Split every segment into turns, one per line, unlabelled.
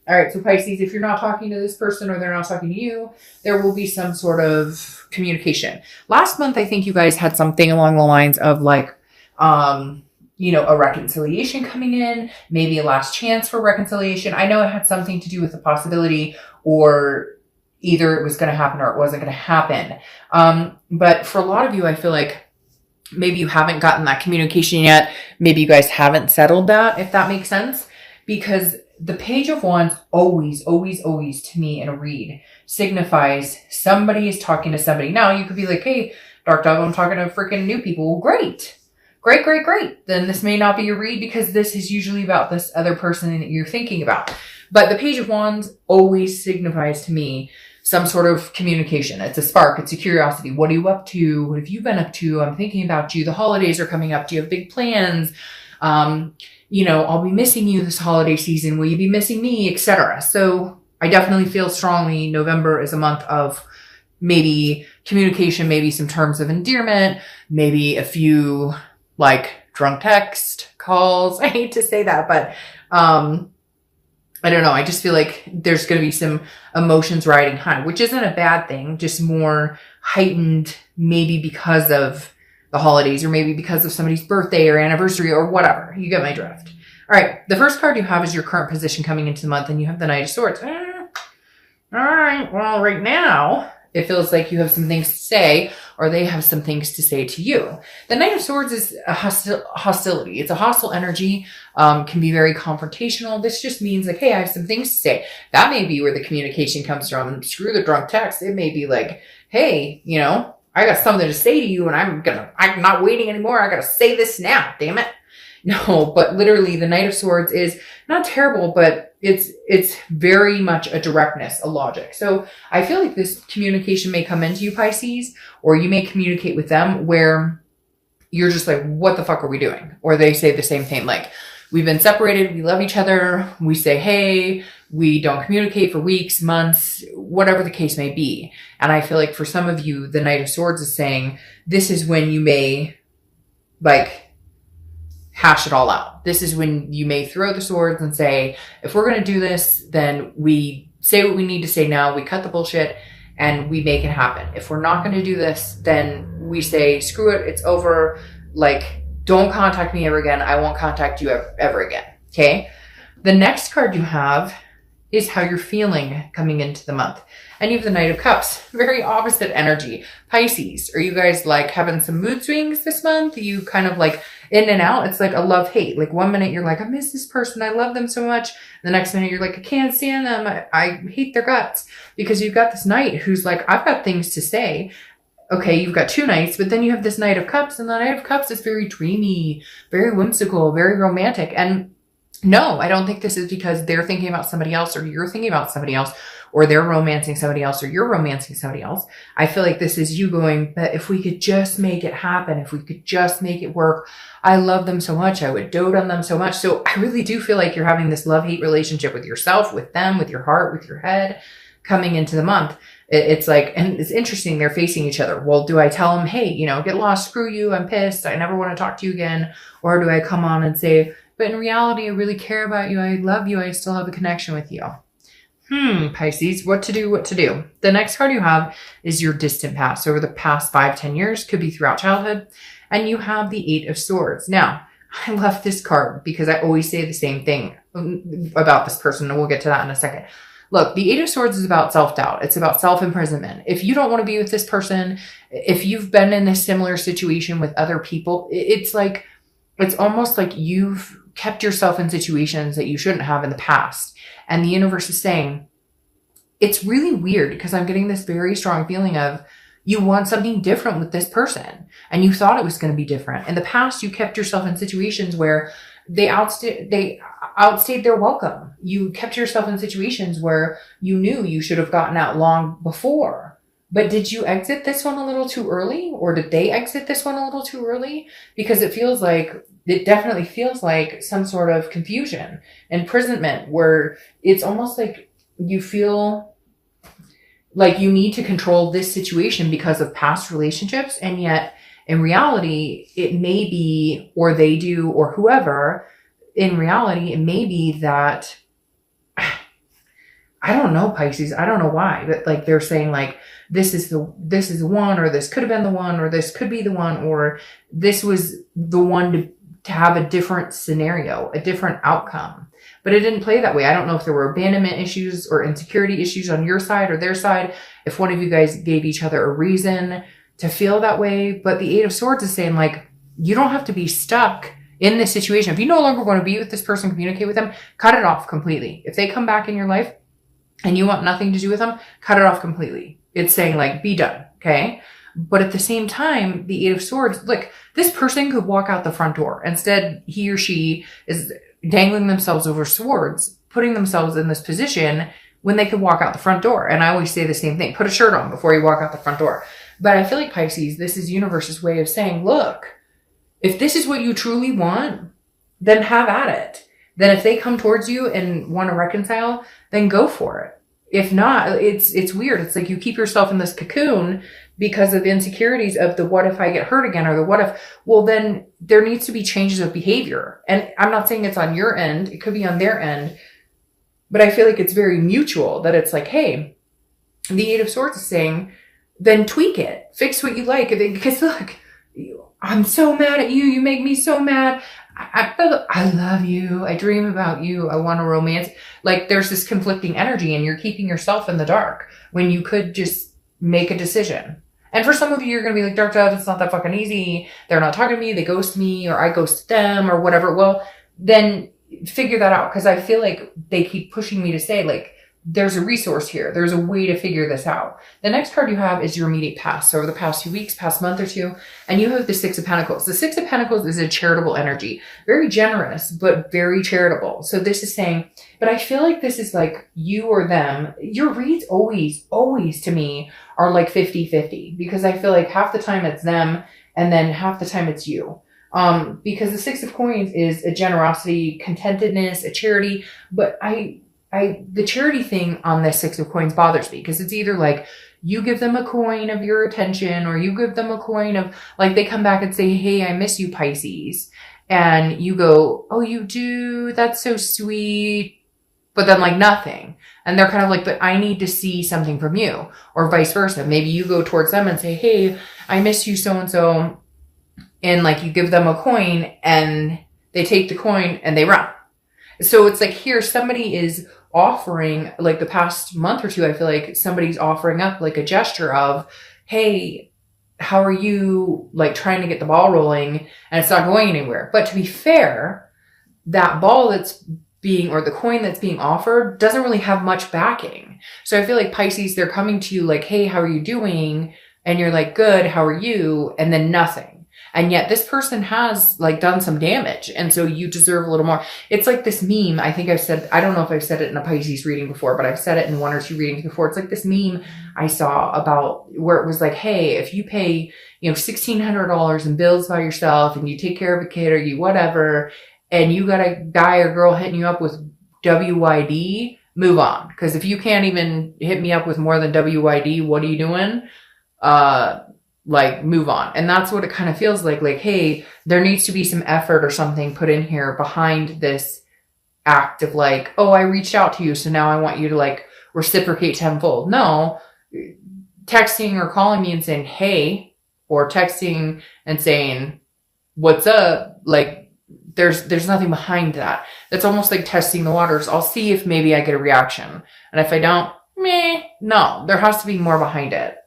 All right, so Pisces, if you're not talking to this person or they're not talking to you, there will be some sort of communication. Last month, I think you guys had something along the lines of like, a reconciliation coming in, maybe a last chance for reconciliation. I know it had something to do with the possibility, or either it was going to happen or it wasn't going to happen. But for a lot of you, I feel like maybe you haven't gotten that communication yet. Maybe you guys haven't settled that, if that makes sense. Because the Page of Wands always, always, always to me in a read signifies somebody is talking to somebody. Now you could be like, hey, Dark Dove, I'm talking to freaking new people. Well, great. Great, great, great. Then this may not be your read because this is usually about this other person that you're thinking about. But the Page of Wands always signifies to me some sort of communication. It's a spark. It's a curiosity. What are you up to? What have you been up to? I'm thinking about you. The holidays are coming up. Do you have big plans? I'll be missing you this holiday season. Will you be missing me? Etc. So I definitely feel strongly November is a month of maybe communication, maybe some terms of endearment, maybe a few like drunk text calls. I hate to say that, but I don't know. I just feel like there's going to be some emotions riding high, which isn't a bad thing, just more heightened maybe because of the holidays or maybe because of somebody's birthday or anniversary or whatever. You get my drift. All right. The first card you have is your current position coming into the month, and you have the Knight of Swords. All right. Well, right now it feels like you have some things to say, or they have some things to say to you. The Knight of Swords is a hostility. It's a hostile energy, can be very confrontational. This just means like, hey, I have some things to say. That may be where the communication comes from. Screw the drunk text. It may be like, hey, I got something to say to you and I'm not waiting anymore. I got to say this now. Damn it. No, but literally the Knight of Swords is not terrible, but it's very much a directness, a logic. So I feel like this communication may come into you, Pisces, or you may communicate with them where you're just like, what the fuck are we doing? Or they say the same thing. Like, we've been separated. We love each other. We say, hey, we don't communicate for weeks, months, whatever the case may be. And I feel like for some of you, the Knight of Swords is saying, this is when you may like hash it all out. This is when you may throw the swords and say, if we're going to do this, then we say what we need to say now. We cut the bullshit and we make it happen. If we're not going to do this, then we say, screw it. It's over. Like, don't contact me ever again. I won't contact you ever again. Okay. The next card you have is how you're feeling coming into the month. And you have the Knight of Cups. Very opposite energy. Pisces, are you guys like having some mood swings this month? You kind of like in and out. It's like a love-hate. Like 1 minute you're like, I miss this person. I love them so much. The next minute you're like, I can't stand them. I hate their guts. Because you've got this Knight who's like, I've got things to say. Okay, you've got two Knights, but then you have this Knight of Cups. And the Knight of Cups is very dreamy, very whimsical, very romantic. And no, I don't think this is because they're thinking about somebody else or you're thinking about somebody else or they're romancing somebody else or you're romancing somebody else. I feel like this is you going, but if we could just make it happen, if we could just make it work, I love them so much. I would dote on them so much. So I really do feel like you're having this love-hate relationship with yourself, with them, with your heart, with your head coming into the month. It's like, and it's interesting. They're facing each other. Well, do I tell them, hey, get lost, screw you, I'm pissed, I never want to talk to you again? Or do I come on and say, but in reality, I really care about you. I love you. I still have a connection with you. Pisces, what to do, what to do. The next card you have is your distant past. Over the past 5-10 years, could be throughout childhood. And you have the Eight of Swords. Now, I love this card because I always say the same thing about this person. And we'll get to that in a second. Look, the Eight of Swords is about self-doubt. It's about self-imprisonment. If you don't want to be with this person, if you've been in a similar situation with other people, it's almost like you've kept yourself in situations that you shouldn't have in the past. And the universe is saying, it's really weird because I'm getting this very strong feeling of you want something different with this person. And you thought it was going to be different. In the past, you kept yourself in situations where they outstayed their welcome. You kept yourself in situations where you knew you should have gotten out long before. But did you exit this one a little too early? Or did they exit this one a little too early? Because it definitely feels like some sort of confusion, imprisonment, where it's almost like you feel like you need to control this situation because of past relationships. And yet in reality, it may be, or they do, or whoever, in reality, it may be that I don't know, Pisces. I don't know why, but like they're saying like, this is the one, or this could have been the one, or this could be the one, or this was the one to have a different scenario, a different outcome. But it didn't play that way. I don't know if there were abandonment issues or insecurity issues on your side or their side, if one of you guys gave each other a reason to feel that way. But the Eight of Swords is saying like, you don't have to be stuck in this situation. If you no longer want to be with this person, communicate with them, cut it off completely. If they come back in your life and you want nothing to do with them, cut it off completely. It's saying like, be done. Okay. But at the same time, the Eight of Swords, look, this person could walk out the front door. Instead, he or she is dangling themselves over swords, putting themselves in this position when they could walk out the front door. And I always say the same thing, put a shirt on before you walk out the front door. But I feel like Pisces, this is universe's way of saying, look, if this is what you truly want, then have at it. Then if they come towards you and want to reconcile, then go for it. If not, it's weird. It's like you keep yourself in this cocoon because of insecurities of the what if I get hurt again, or the what if, well, then there needs to be changes of behavior. And I'm not saying it's on your end. It could be on their end. But I feel like it's very mutual, that it's like, hey, the Eight of Swords is saying, then tweak it. Fix what you like. Because look, I'm so mad at you. You make me so mad. I love you. I dream about you. I want a romance. Like there's this conflicting energy and you're keeping yourself in the dark when you could just make a decision. And for some of you, you're going to be like, Dark Dove, it's not that fucking easy. They're not talking to me. They ghost me, or I ghost them, or whatever. Well, then figure that out. Cause I feel like they keep pushing me to say like, there's a resource here. There's a way to figure this out. The next card you have is your immediate past. So over the past 2 weeks, past month or two, and you have the Six of Pentacles. The Six of Pentacles is a charitable energy, very generous, but very charitable. So this is saying, but I feel like this is like you or them. Your reads always to me are like 50-50, because I feel like half the time it's them and then half the time it's you. Because the Six of Coins is a generosity, contentedness, a charity, but the charity thing on this Six of Coins bothers me, because it's either like you give them a coin of your attention, or you give them a coin of like, they come back and say, hey, I miss you, Pisces. And you go, oh, you do? That's so sweet. But then like nothing. And they're kind of like, but I need to see something from you, or vice versa. Maybe you go towards them and say, hey, I miss you, so-and-so. And like you give them a coin and they take the coin and they run. So it's like here, somebody is offering, like the past month or two, I feel like somebody's offering up like a gesture of, hey, how are you, like trying to get the ball rolling, and it's not going anywhere. But to be fair, that ball that's being, or the coin that's being offered doesn't really have much backing. So I feel like Pisces, they're coming to you like, hey, how are you doing? And you're like, good, how are you? And then nothing. And yet this person has like done some damage. And so you deserve a little more. It's like this meme. I think I've said, I don't know if I've said it in a Pisces reading before, but I've said it in 1 or 2 readings before. It's like this meme I saw about where it was like, hey, if you pay, $1,600 in bills by yourself, and you take care of a kid or you whatever, and you got a guy or girl hitting you up with WYD, move on. Because if you can't even hit me up with more than WYD, what are you doing? Like move on. And that's what it kind of feels like, hey, there needs to be some effort or something put in here behind this act of like, oh, I reached out to you, so now I want you to like reciprocate tenfold. No, texting or calling me and saying, hey, or texting and saying, what's up? Like there's nothing behind that. That's almost like testing the waters. I'll see if maybe I get a reaction. And if I don't, no, there has to be more behind it.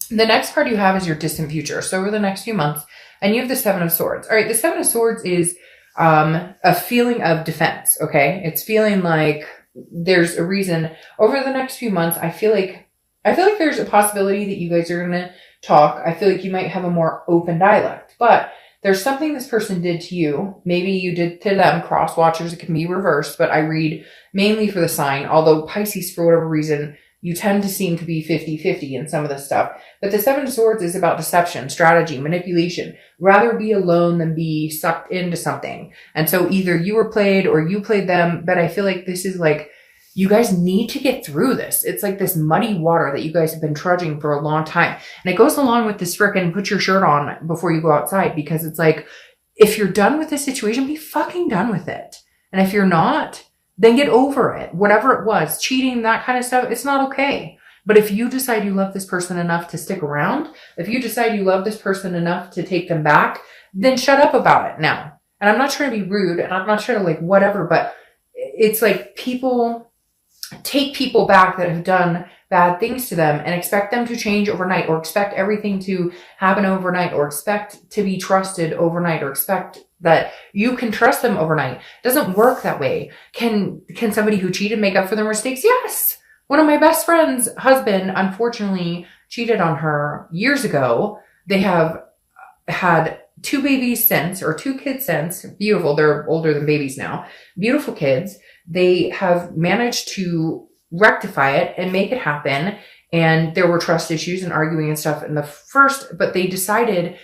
The next card you have is your distant future. So over the next few months, and you have the Seven of Swords. All right. The Seven of Swords is, a feeling of defense. Okay. It's feeling like there's a reason over the next few months. I feel like there's a possibility that you guys are going to talk. I feel like you might have a more open dialect, but there's something this person did to you. Maybe you did to them. Cross watchers, it can be reversed, but I read mainly for the sign, although Pisces, for whatever reason, you tend to seem to be 50-50 in some of this stuff. But the Seven of Swords is about deception, strategy, manipulation. Rather be alone than be sucked into something. And so either you were played or you played them. But I feel like this is like, you guys need to get through this. It's like this muddy water that you guys have been trudging for a long time. And it goes along with this frickin' put your shirt on before you go outside. Because it's like, if you're done with this situation, be fucking done with it. And if you're not, then get over it. Whatever it was, cheating, that kind of stuff, it's not okay. But if you decide you love this person enough to stick around, if you decide you love this person enough to take them back, then shut up about it now. And I'm not trying to be rude, and I'm not trying to like whatever, but it's like people take people back that have done bad things to them and expect them to change overnight, or expect everything to happen overnight, or expect to be trusted overnight, or expect that you can trust them overnight. It doesn't work that way. Can somebody who cheated make up for their mistakes? Yes. One of my best friend's husband, unfortunately, cheated on her years ago. They have had 2 babies since, or 2 kids since. Beautiful. They're older than babies now. Beautiful kids. They have managed to rectify it and make it happen. And there were trust issues and arguing and stuff in the first, but they decided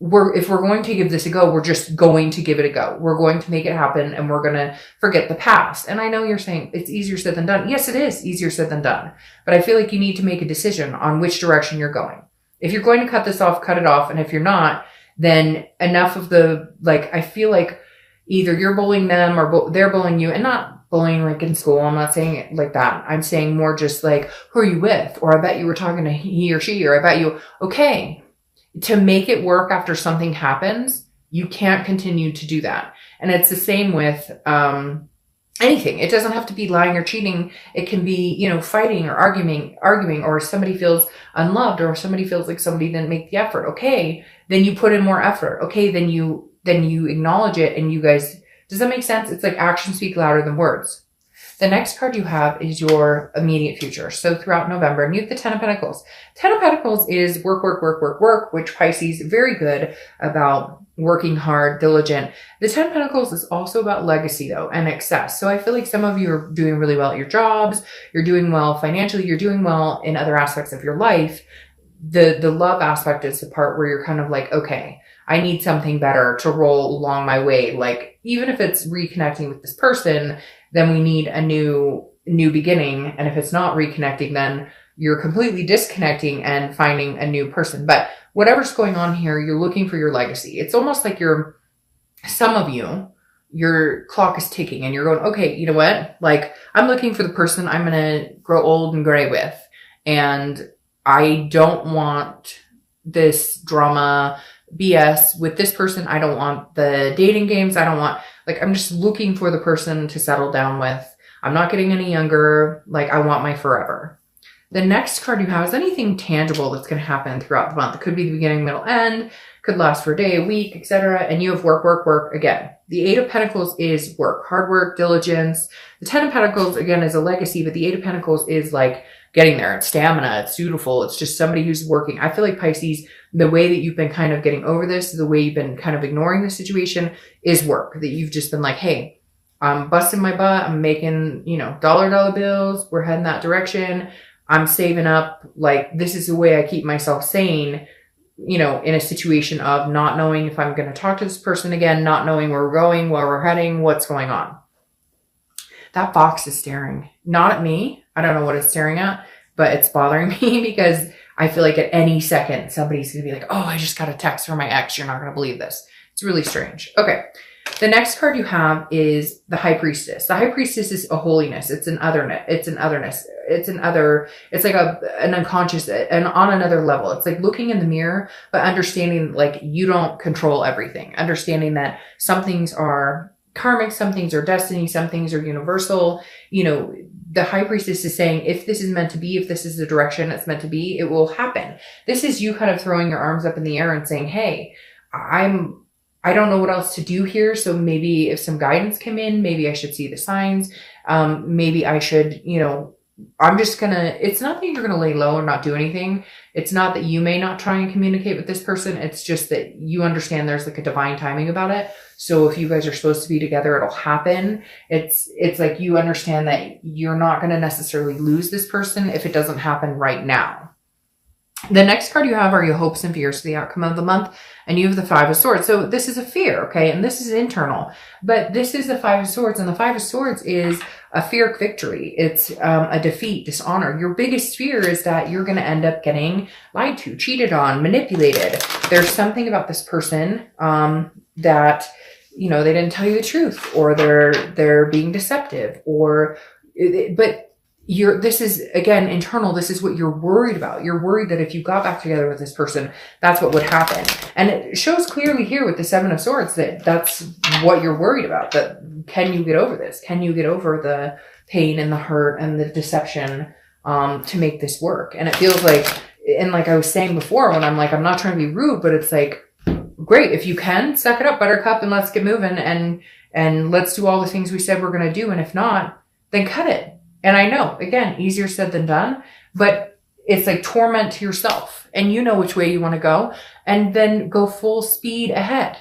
if we're going to give this a go, we're just going to give it a go. We're going to make it happen, and we're going to forget the past. And I know you're saying it's easier said than done. Yes, it is easier said than done. But I feel like you need to make a decision on which direction you're going. If you're going to cut this off, cut it off. And if you're not, then enough of the, like, I feel like either you're bullying them or they're bullying you, and not bullying like in school. I'm not saying it like that. I'm saying more just like, who are you with? Or I bet you were talking to he or she, or I bet you, okay. To make it work after something happens, you can't continue to do that. And it's the same with anything. It doesn't have to be lying or cheating. It can be, fighting or arguing, or somebody feels unloved, or somebody feels like somebody didn't make the effort. Okay, then you put in more effort. Okay, then you acknowledge it, and you guys, does that make sense? It's like actions speak louder than words. The next card you have is your immediate future. So throughout November, and you have the 10 of Pentacles. 10 of Pentacles is work, which Pisces, very good about working hard, diligent. The 10 of Pentacles is also about legacy though, and excess. So I feel like some of you are doing really well at your jobs. You're doing well financially. You're doing well in other aspects of your life. The love aspect is the part where you're kind of like, okay, I need something better to roll along my way. Like, even if it's reconnecting with this person, then we need a new beginning. And if it's not reconnecting, then you're completely disconnecting and finding a new person. But whatever's going on here, you're looking for your legacy. It's almost like some of you, your clock is ticking and you're going, okay, you know what? Like, I'm looking for the person I'm going to grow old and gray with. And I don't want this drama BS with this person. I don't want the dating games. I'm just looking for the person to settle down with. I'm not getting any younger. Like, I want my forever. The next card you have is anything tangible that's going to happen throughout the month. It could be the beginning, middle, end, could last for a day, a week, etc. And you have work again. The 8 of Pentacles is work, hard work, diligence. The 10 of Pentacles, again, is a legacy, but the 8 of Pentacles is like getting there. It's stamina. It's dutiful. It's just somebody who's working. I feel like Pisces, the way that you've been kind of getting over this, the way you've been kind of ignoring the situation is work. That you've just been like, hey, I'm busting my butt. I'm making, dollar bills. We're heading that direction. I'm saving up. Like, this is the way I keep myself sane, in a situation of not knowing if I'm going to talk to this person again, not knowing where we're going, where we're heading, what's going on. That fox is staring, not at me. I don't know what it's staring at, but it's bothering me because I feel like at any second, somebody's going to be like, oh, I just got a text from my ex. You're not going to believe this. It's really strange. Okay. The next card you have is the High Priestess. The High Priestess is a holiness. It's an otherness. It's like an unconscious and on another level. It's like looking in the mirror, but understanding like you don't control everything. Understanding that some things are karmic, some things are destiny, some things are universal. The High Priestess is saying, if this is meant to be, if this is the direction it's meant to be, it will happen. This is you kind of throwing your arms up in the air and saying, hey, I don't know what else to do here. So maybe if some guidance came in, maybe I should see the signs. Maybe I should, it's not that you're going to lay low or not do anything. It's not that you may not try and communicate with this person. It's just that you understand there's like a divine timing about it. So if you guys are supposed to be together, it'll happen. It's like you understand that you're not going to necessarily lose this person if it doesn't happen right now. The next card you have are your hopes and fears for the outcome of the month. And you have the 5 of Swords. So this is a fear, okay? And this is internal. But this is the 5 of Swords. And the 5 of Swords is a fear of victory. It's a defeat, dishonor. Your biggest fear is that you're going to end up getting lied to, cheated on, manipulated. There's something about this person that they didn't tell you the truth, or they're being deceptive, but this is, again, internal. This is what you're worried about. You're worried that if you got back together with this person, that's what would happen. And it shows clearly here with the Seven of Swords that that's what you're worried about. That can you get over this? Can you get over the pain and the hurt and the deception to make this work? And it feels like, and like I was saying before, when I'm like, I'm not trying to be rude, but it's like, great. If you can, suck it up, buttercup, and let's get moving, and let's do all the things we said we're going to do. And if not, then cut it. And I know, again, easier said than done, but it's like torment to yourself, and you know which way you want to go, and then go full speed ahead.